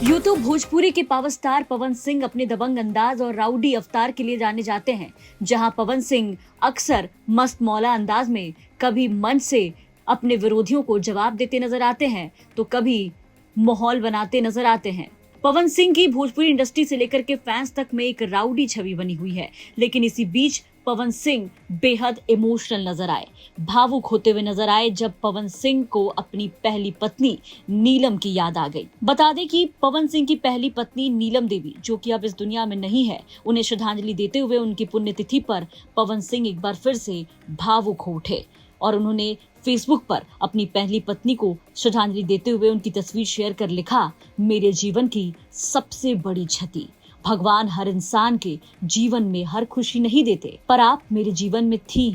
यूं तो भोजपुरी के पावर स्टार पवन सिंह अपने दबंग अंदाज और राउडी अवतार के लिए जाने जाते हैं, जहां पवन सिंह अक्सर मस्त मौला अंदाज में कभी मंच से अपने विरोधियों को जवाब देते नजर आते हैं तो कभी माहौल बनाते नजर आते हैं। पवन सिंह की भोजपुरी इंडस्ट्री से लेकर के फैंस तक में एक राउडी छवि बनी हुई है, लेकिन इसी बीच पवन सिंह बेहद इमोशनल नजर आए, भावुक होते हुए नजर आए जब पवन सिंह को अपनी पहली पत्नी नीलम की याद आ गई। बता दें कि पवन सिंह की पहली पत्नी नीलम देवी, जो कि अब इस दुनिया में नहीं है, उन्हें श्रद्धांजलि देते हुए उनकी पुण्यतिथि पर पवन सिंह एक बार फिर से भावुक हो उठे और उन्होंने फेसबुक पर अपनी पहली पत्नी को श्रद्धांजलि देते हुए उनकी तस्वीर शेयर कर लिखा, मेरे जीवन की सबसे बड़ी क्षति। भगवान हर इंसान के जीवन में हर खुशी नहीं देते, पर आप मेरे जीवन में थी,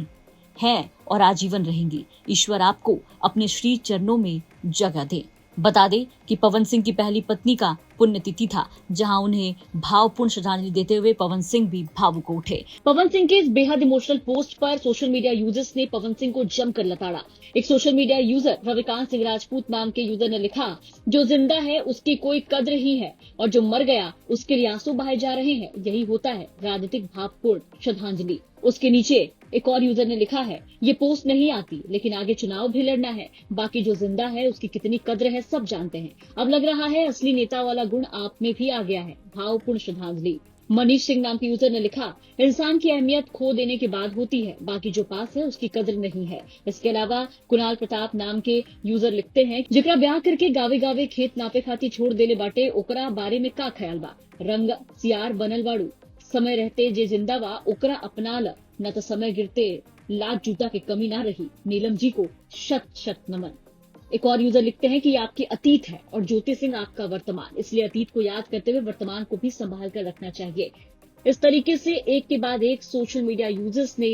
हैं और आजीवन रहेंगी। ईश्वर आपको अपने श्री चरणों में जगह दे। बता दें कि पवन सिंह की पहली पत्नी का पुण्यतिथि था, जहां उन्हें भावपूर्ण श्रद्धांजलि देते हुए पवन सिंह भी भावुक उठे। पवन सिंह के इस बेहद इमोशनल पोस्ट पर सोशल मीडिया यूजर्स ने पवन सिंह को जमकर लताड़ा। एक social media user Ravikant Singh Rajput नाम के यूजर ने लिखा, जो जिंदा है उसकी कोई कद्र ही है और जो मर गया उसके लिए आंसू बहाए जा रहे हैं। यही होता है राजनीतिक भावपूर्ण श्रद्धांजलि। उसके नीचे एक और यूजर ने लिखा है, ये पोस्ट नहीं आती, लेकिन आगे चुनाव भी लड़ना है, बाकी जो जिंदा है उसकी कितनी कद्र है सब जानते हैं। अब लग रहा है असली नेता वाला गुण आप में भी आ गया है। भावपूर्ण श्रद्धांजलि। मनीष सिंह नाम के यूजर ने लिखा, इंसान की अहमियत खो देने के बाद होती है, बाकी जो पास है उसकी कद्र नहीं है। इसके अलावा कुणाल प्रताप नाम के यूजर लिखते हैं, जिकरा ब्याह करके गावे गावे खेत नापे खाती छोड़ देले बाटे, ओकरा बारे में का ख्याल बा। रंग सियार बनल बाड़ू, समय रहते जे जिंदा बा ओकरा अपना ल, न तो समय गिरते लात जूता की कमी ना रही। नीलम जी को शत शत नमन। एक और यूजर लिखते हैं कि ये आपकी अतीत है और ज्योति सिंह आपका वर्तमान, इसलिए अतीत को याद करते हुए वर्तमान को भी संभाल कर रखना चाहिए। इस तरीके से एक के बाद एक सोशल मीडिया यूजर्स ने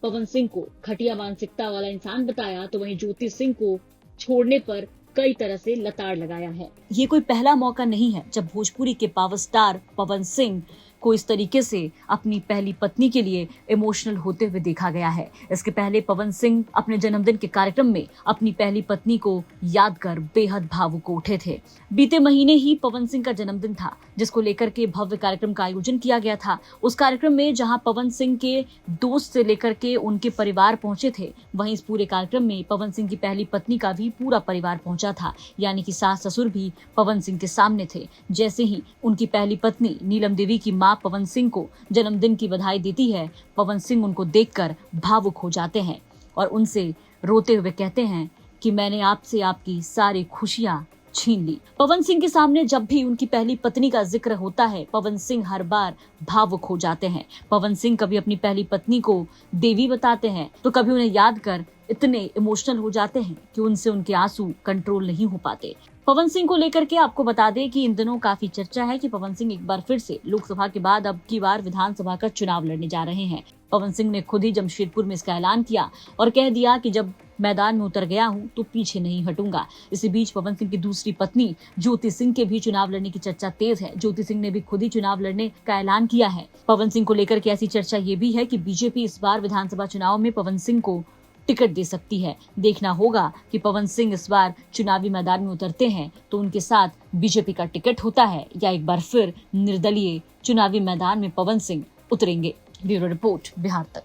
पवन सिंह को घटिया मानसिकता वाला इंसान बताया, तो वहीं ज्योति सिंह को छोड़ने पर कई तरह से लताड़ लगाया है। ये कोई पहला मौका नहीं है जब भोजपुरी के पावर स्टार पवन सिंह को इस तरीके से अपनी पहली पत्नी के लिए इमोशनल होते हुए देखा गया है। इसके पहले पवन सिंह अपने जन्मदिन के कार्यक्रम में अपनी पहली पत्नी को याद कर बेहद भावुक उठे थे। बीते महीने ही पवन सिंह का जन्मदिन था, जिसको लेकर के भव्य कार्यक्रम का आयोजन किया गया था। उस कार्यक्रम में जहां पवन सिंह के दोस्त से लेकर के उनके परिवार पहुंचे थे, वहीं इस पूरे कार्यक्रम में पवन सिंह की पहली पत्नी का भी पूरा परिवार पहुंचा था, यानी कि सास ससुर भी पवन सिंह के सामने थे। जैसे ही उनकी पहली पत्नी नीलम देवी की मां पवन सिंह को जन्मदिन की बधाई देती है, पवन सिंह उनको देखकर भावुक हो जाते हैं और उनसे रोते हुए कहते हैं कि मैंने आपसे आपकी सारी खुशियां छीन ली। पवन सिंह के सामने जब भी उनकी पहली पत्नी का जिक्र होता है, पवन सिंह हर बार भावुक हो जाते हैं। पवन सिंह कभी अपनी पहली पत्नी को देवी बताते हैं तो कभी उन्हें याद कर इतने इमोशनल हो जाते हैं कि उनसे उनके आंसू कंट्रोल नहीं हो पाते। पवन सिंह को लेकर के आपको बता दें कि इन दिनों काफी चर्चा है कि पवन सिंह एक बार फिर से लोकसभा के बाद अब की बार विधानसभा का चुनाव लड़ने जा रहे हैं। पवन सिंह ने खुद ही जमशेदपुर में इसका ऐलान किया और कह दिया कि जब मैदान में उतर गया हूं तो पीछे नहीं हटूंगा। इसी बीच पवन सिंह की दूसरी पत्नी ज्योति सिंह के भी चुनाव लड़ने की चर्चा तेज है। ज्योति सिंह ने भी खुद ही चुनाव लड़ने का ऐलान किया है। पवन सिंह को लेकर के ऐसी चर्चा ये भी है कि बीजेपी इस बार विधानसभा चुनाव में पवन सिंह को टिकट दे सकती है। देखना होगा कि पवन सिंह इस बार चुनावी मैदान में उतरते हैं तो उनके साथ बीजेपी का टिकट होता है या एक बार फिर निर्दलीय चुनावी मैदान में पवन सिंह उतरेंगे। ब्यूरो रिपोर्ट, बिहार तक।